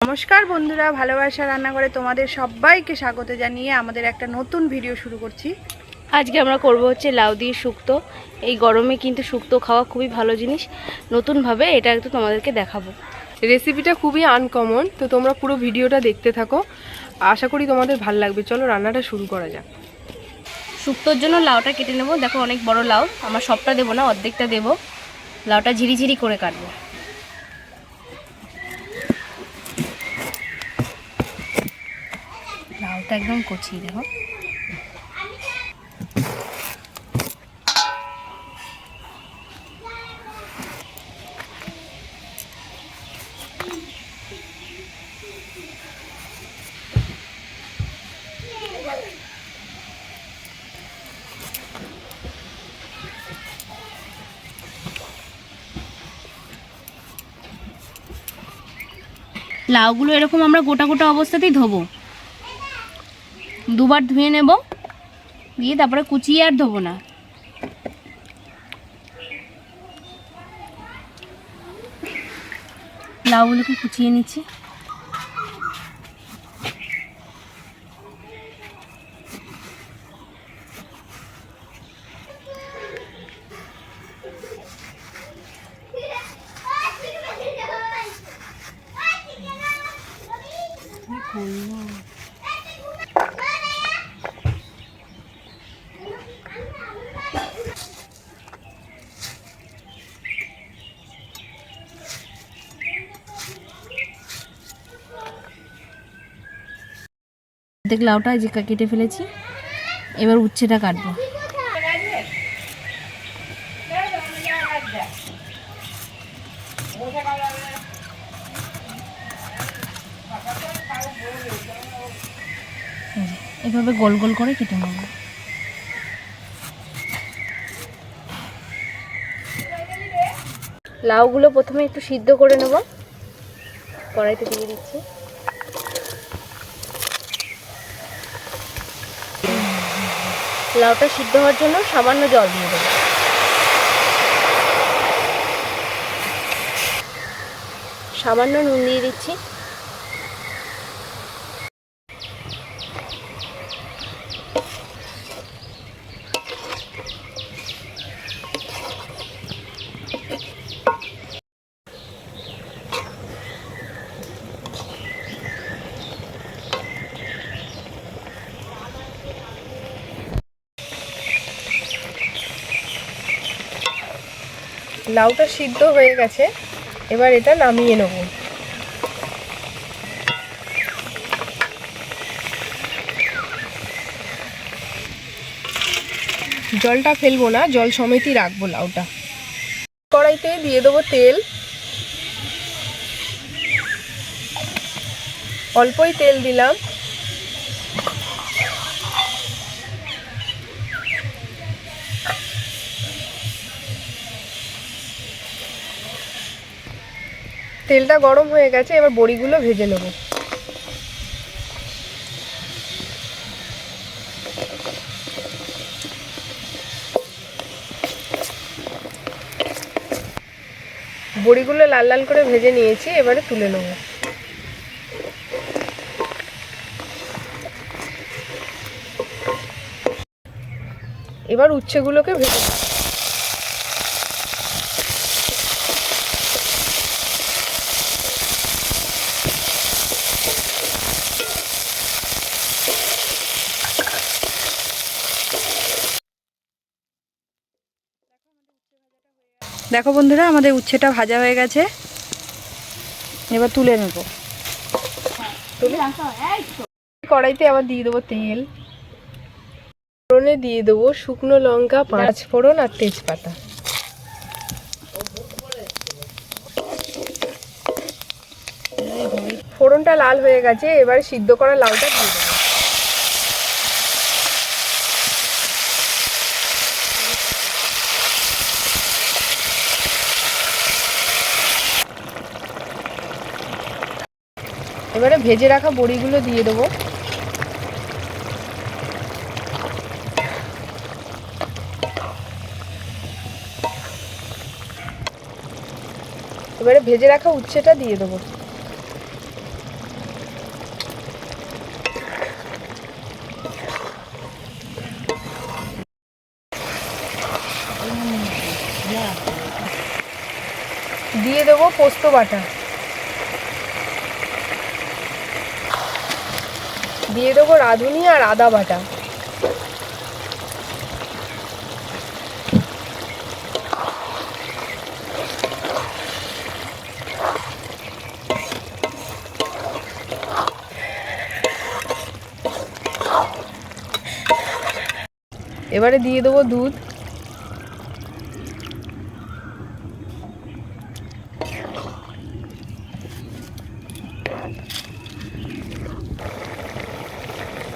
নমস্কার বন্ধুরা, ভালোবাসা রান্নাঘরে তোমাদের সবাইকে স্বাগত জানিয়ে আমাদের একটা নতুন ভিডিও শুরু করছি। আজকে আমরা করব হচ্ছে লাউ দিয়ে শুক্তো। এই গরমে কিন্তু শুক্তো খাওয়া খুবই ভালো জিনিস। নতুনভাবে এটা একটু তোমাদেরকে দেখাবো। রেসিপিটা খুবই আনকমন, তো তোমরা পুরো ভিডিওটা দেখতে থাকো, আশা করি তোমাদের ভালো লাগবে। চলো রান্নাটা শুরু করা যাক। শুক্তোর জন্য লাউটা কেটে নেব। দেখো অনেক বড় লাউ, আমরা সবটা দেবো না, অর্ধেকটা দেবো। লাউটা ঝিরিঝিরি করে কাটবো। লাউটা একদম কচি, দেখো। লাউগুলো এরকম আমরা গোটা গোটা অবস্থাতেই ধোবো। দুবার ধুয়ে নেব, দিয়ে তারপরে কুচিয়ে আর ধোবো না। লাউগুলোকে কুচিয়ে নিচ্ছি। দেখ লাউটা যে কেটে ফেলেছি, এবার উচ্ছেটা কাটবো। এভাবে গোল গোল করে কেটে নেব। লাউগুলো প্রথমে একটু সিদ্ধ করে নেব, কড়াইতে দিয়ে দিচ্ছি। লাউটা সিদ্ধ হওয়ার জন্য সামান্য জল দিয়ে দেবো। সামান্য নুন দিয়ে দিচ্ছি। লাউটা সিদ্ধ হয়ে গেছে, এবার এটা নামিয়ে নেব। জলটা ফেলবো না, জল সমেতই রাখবো লাউটা। কড়াইতে দিয়ে দেবো তেল। অল্পই তেল দিলাম। তেলটা গরম হয়ে গেছে, এবার বড়িগুলো ভেজে নেব। বড়িগুলো লাল লাল করে ভেজে নিয়েছি, এবারে তুলে নেব। এবার উচ্ছেগুলোকে ভেজে নেব। দেখো বন্ধুরা, আমাদের উচ্ছেটা ভাজা হয়ে গেছে, এবার তুলে নেব। কড়াইতে আবার দিয়ে দেবো তেল। ফোড়নে দিয়ে দেবো শুকনো লঙ্কা, 5 ফোড়ন আর তেজপাতা। ফোড়নটা লাল হয়ে গেছে, এবার সিদ্ধ করা লাউটা দিয়ে দেবো। এবারে ভেজে রাখা বড়িগুলো দিয়ে দেবো। এবারে ভেজে রাখা উচ্ছেটা দিয়ে দেবো। দিয়ে দেবো পোস্ত বাটা, দিয়ে দেবো রাঁধুনি আর আদা বাটা, এবারে দিয়ে দেবো দুধ,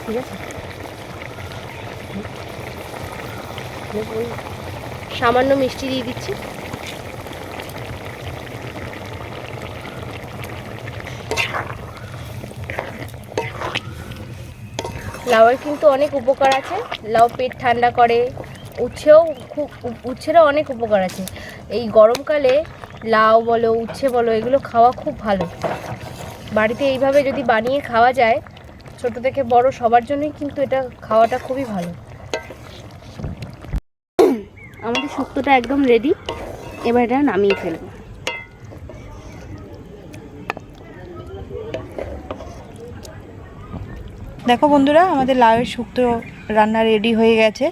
ঠিক আছে, সামান্য মিষ্টি দিয়ে দিচ্ছি। লাউয়ের কিন্তু অনেক উপকার আছে, লাউ পেট ঠান্ডা করে, উচ্ছেরও অনেক উপকার আছে। এই গরমকালে লাউ বলো উচ্ছে বলো এগুলো খাওয়া খুব ভালো। বাড়িতে এইভাবে যদি বানিয়ে খাওয়া যায়, ছোট থেকে বড় সবার জন্যই কিন্তু এটা খাওয়াটা খুবই ভালো। আমাদের শুক্তোটা একদম রেডি, এবার এটা নামিয়ে ফেলবো। দেখো বন্ধুরা, আমাদের লাউয়ের শুক্তো রান্না রেডি হয়ে গেছে।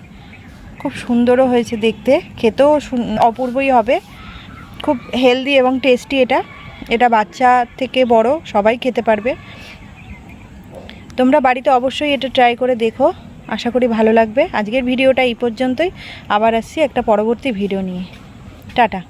খুব সুন্দরও হয়েছে দেখতে, খেতেও অপূর্বই হবে। খুব হেলদি এবং টেস্টি এটা বাচ্চা থেকে বড় সবাই খেতে পারবে। তোমরা বাড়িতে অবশ্যই এটা ট্রাই করে দেখো, আশা করি ভালো লাগবে। আজকের ভিডিওটা এই পর্যন্তই, আবার আসছি একটা পরবর্তী ভিডিও নিয়ে। টাটা।